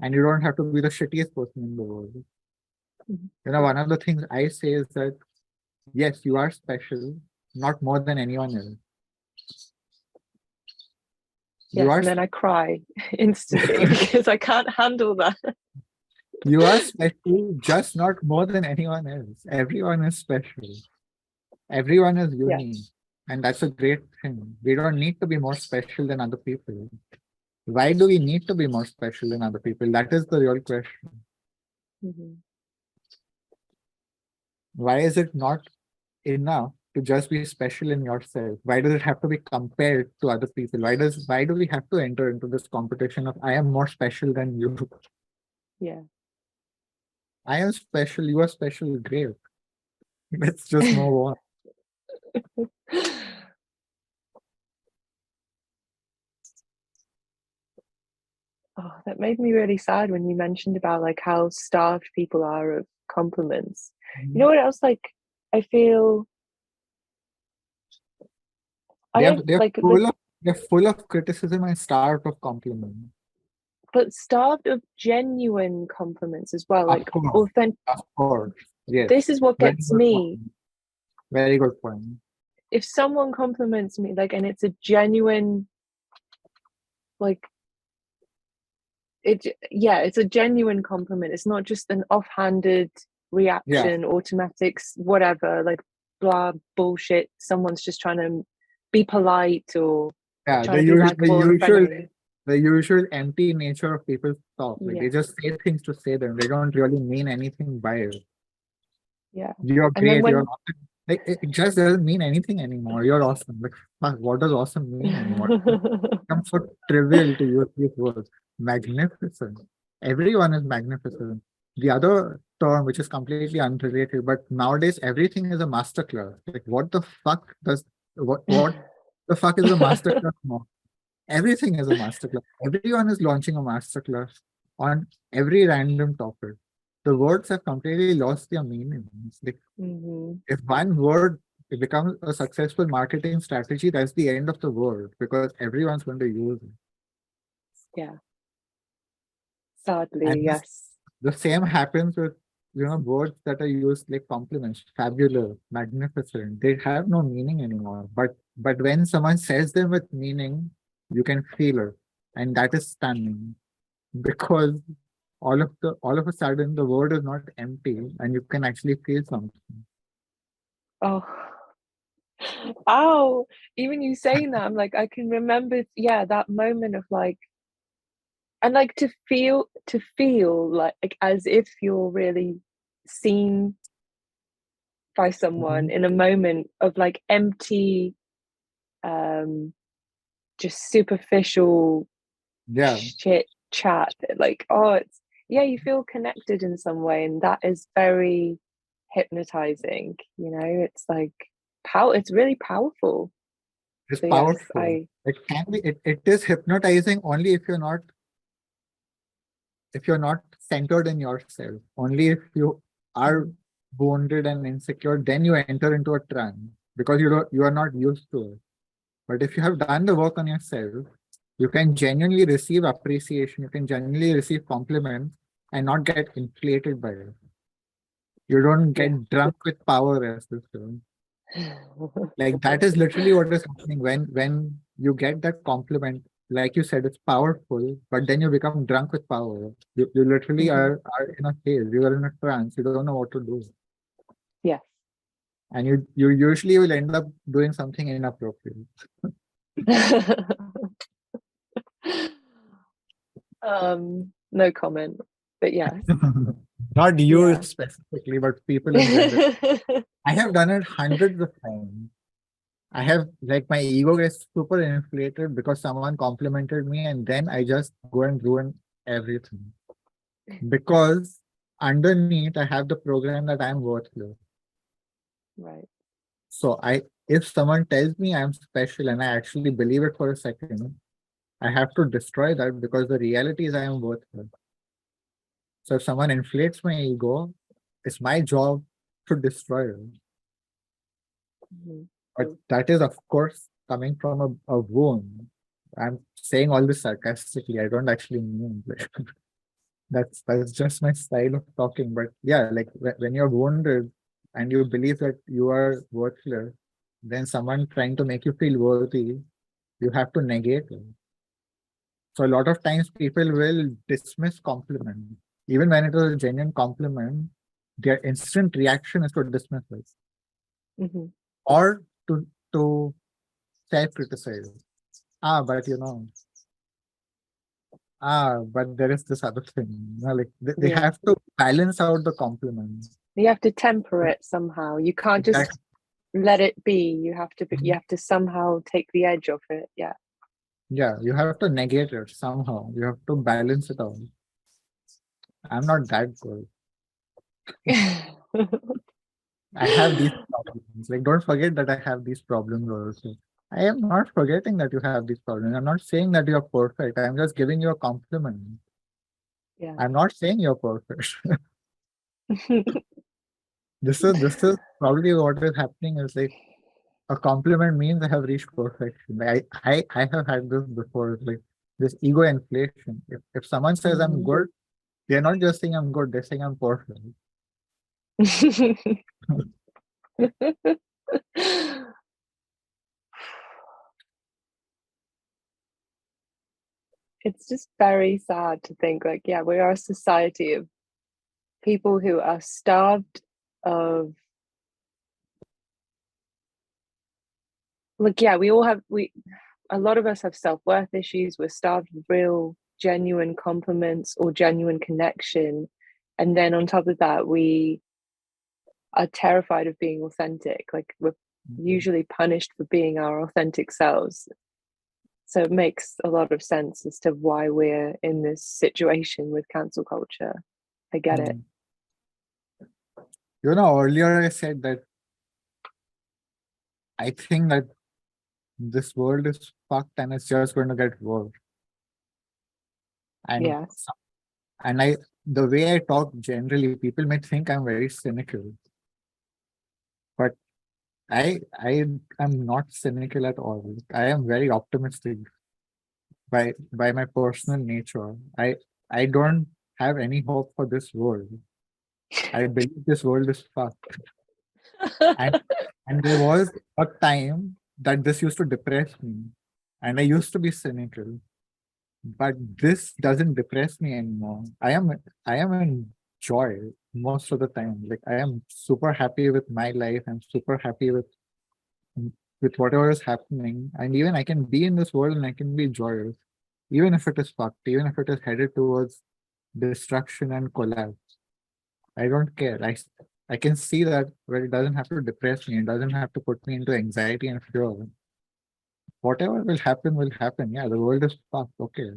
and you don't have to be the shittiest person in the world. Mhm. One of the things I say is that yes, you are special, not more than anyone else. You Yes, are and then I cry instantly because I can't handle that. you are special, just not more than anyone else. Everyone is special. Everyone is Yeah. unique. And that's a great thing. We don't need to be more special than other people. Why do we need to be more special than other people? That is the real question. Mhm. Why is it not enough to just be special in yourself? Why does it have to be compared to other people? Why do we have to enter into this competition of I am more special than you? Yeah. I am special, you are special, great. Let's just move on. Oh, that made me really sad when you mentioned about like how starved people are of compliments. You know what else? Like, I feel I They're don't they're like the full of they're full of criticism and starved of compliment. but starved of genuine compliments as well. Of Like course, authentic. of course. Yes. This is what Very gets good me. point. Very good point. If someone compliments me, like, and it's a genuine, like, it's a genuine compliment. It's not just an offhanded Yeah. reaction, automatics, whatever, like blah bullshit. Someone's just trying to be polite or Yeah. trying The to be usual the likable and usual friendly. the usual empty nature of people's talk. Like they Yeah, just say things to say them. They don't really mean anything by it. yeah. You're And then great, you're when awesome. Like it just doesn't mean anything anymore. You're awesome. Like fuck, what does awesome mean anymore? Becomes so trivial to use these words. Magnificent. Everyone is magnificent. The other term, which is completely unrelated, but nowadays everything is a masterclass. Like, what the fuck does what the fuck is a masterclass now? Everything is a masterclass. Everyone is launching a masterclass on every random topic. The words have completely lost their meaning. It's like Mhm. if one word it becomes a successful marketing strategy, that's the end of the word because everyone's going to use it. Yeah, And sadly, this, yes. the same happens with words that are used like compliments, fabulous, magnificent. They have no meaning anymore. But when someone says them with meaning, you can feel it, and that is stunning because all of a sudden the word is not empty, and you can actually feel something. Oh, ow. Even you saying that, I'm like, I can remember, yeah, that moment of like, and like to feel like as if you're really seen by someone Mhm. in a moment of like empty, um just superficial Yeah, shit chat. Like, oh, it's, yeah, you feel connected in some way, and that is very hypnotizing. It's like it's really powerful. it's So yes, powerful. It can be. It is hypnotizing only if you're not centered in yourself. Only if you are wounded and insecure, then you enter into a trance because you are not used to it. But if you have done the work on yourself, you can genuinely receive appreciation, you can genuinely receive compliments and not get inflated by it. You don't yeah. get drunk with power, as this term. Like that is literally what is happening when you get that compliment. Like you said, it's powerful, but then you become drunk with power. You literally Mhm. are in a haze. You are in a trance. You don't know what to do, Yes. and you usually will end up doing something inappropriate. No comment, but yes. Not you Yeah. specifically, but people in general. I have done it hundreds of times. I have like my ego gets super inflated because someone complimented me, and then I just go and ruin everything. Because underneath I have the program that I'm worthless. Right. So if someone tells me I'm special and I actually believe it for a second, I have to destroy that because the reality is I am worthless. So if someone inflates my ego, it's my job to destroy it. Mhm. But that is, of course, coming from a wound. I'm saying all this sarcastically. I don't actually mean like, that's just my style of talking. But yeah, like when you're wounded and you believe that you are worthless, then someone trying to make you feel worthy, you have to negate it. So a lot of times people will dismiss compliment, even when it was a genuine compliment. Their instant reaction is to dismiss it Mhm. or to self-criticize. But but there is this other thing. Like they Yeah. have to balance out the compliments. You have to temper it somehow. You can't just Exactly. let it be. You have to somehow take the edge off it. Yeah. Yeah, you have to negate it somehow. You have to balance it out. I'm not that good. I have these problems. Like, don't forget that I have these problems also. I am not forgetting that you have these problems. I'm not saying that you're perfect. I'm just giving you a compliment. Yeah. I'm not saying you're perfect. This is probably what is happening is like a compliment means I have reached perfection. Like I have had this before, like this ego inflation. If someone says I'm Mhm. good, they're not just saying I'm good, they're saying I'm perfect. It's just very sad to think like, yeah, we are a society of people who are starved of, like, yeah, a lot of us have self-worth issues. We're starved of real genuine compliments or genuine connection, and then on top of that we are terrified of being authentic. Like, we're usually punished for being our authentic selves. So it makes a lot of sense as to why we're in this situation with cancel culture. I get it. Mm. Earlier I said that I think that this world is fucked and it's just going to get worse. And Yes. and the way I talk generally, people may think I'm very cynical, but I am not cynical at all. I am very optimistic by my personal nature. I don't have any hope for this world. I believe this world is fucked. And and there was a time that this used to depress me. And I used to be cynical. But this doesn't depress me anymore. I am in joy most of the time. Like I am super happy with my life. I'm super happy with whatever is happening. And even I can be in this world and I can be joyous. Even if it is fucked, even if it is headed towards destruction and collapse. I don't care. I can see that where it doesn't have to depress me. It doesn't have to put me into anxiety and fear. Whatever will happen will happen. Yeah, the world is fucked. Okay.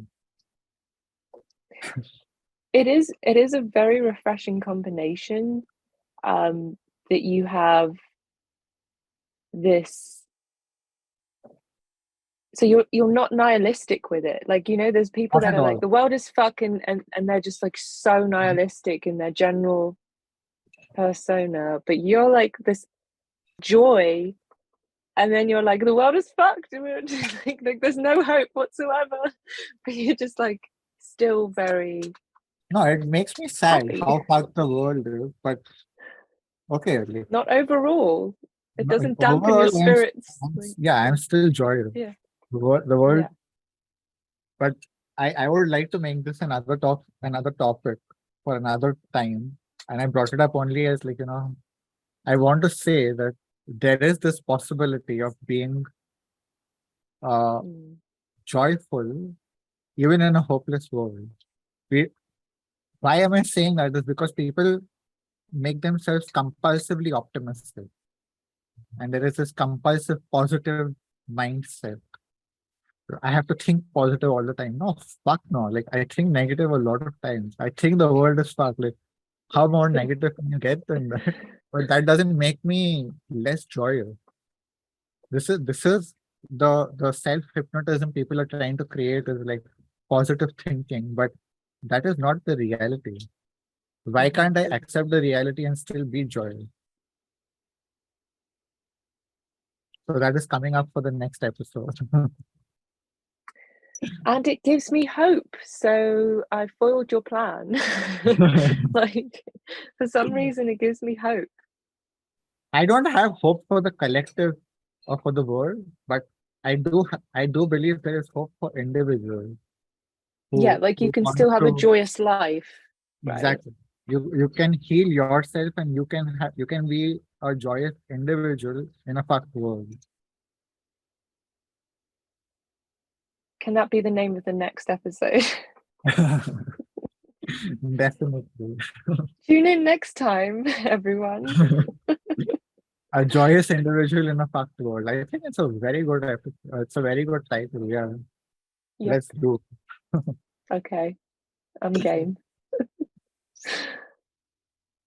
It is a very refreshing combination, that you have this, so you're not nihilistic with it. Like, there's people Not that at are like, all. the world is fucking, and they're just like so nihilistic in their general persona, but you're like this joy, and then you're like, the world is fucked, and we're just like there's no hope whatsoever, but you're just like still very No, it makes me sad happy. how fucked the world is, but okay, like, Not overall. It no, doesn't dampen your overall, spirits. Like, yeah, I'm still joyous. yeah, The world, yeah. but I would like to make this another topic for another time, and I brought it up only as like I want to say that there is this possibility of being uh Mm. joyful even in a hopeless world. We, why am I saying that? Is because people make themselves compulsively optimistic, and there is this compulsive positive mindset. I have to think positive all the time. No, fuck no. Like I think negative a lot of times. I think the world is fucked. Like how more negative can you get than that? But that doesn't make me less joyous. This is the self hypnotism people are trying to create is like positive thinking, but that is not the reality. Why can't I accept the reality and still be joyous? So that is coming up for the next episode. And it gives me hope. So I foiled your plan. Like, for some reason, it gives me hope. I don't have hope for the collective or for the world, but I do believe there is hope for individuals Yeah, like you who can want still have a to. joyous life, right? Exactly. You can heal yourself and you can be a joyous individual in a fucked world. Can that be the name of the next episode? Definitely. Tune in next time, everyone. A joyous individual in a fucked world. I think it's a very good episode. It's a very good title. Yeah. Yep. Let's do. Okay. I'm game.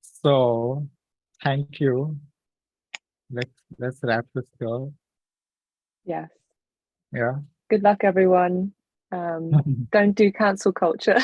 So thank you. Let's wrap this here. Yes. Yeah. Good luck, everyone. Don't do cancel culture.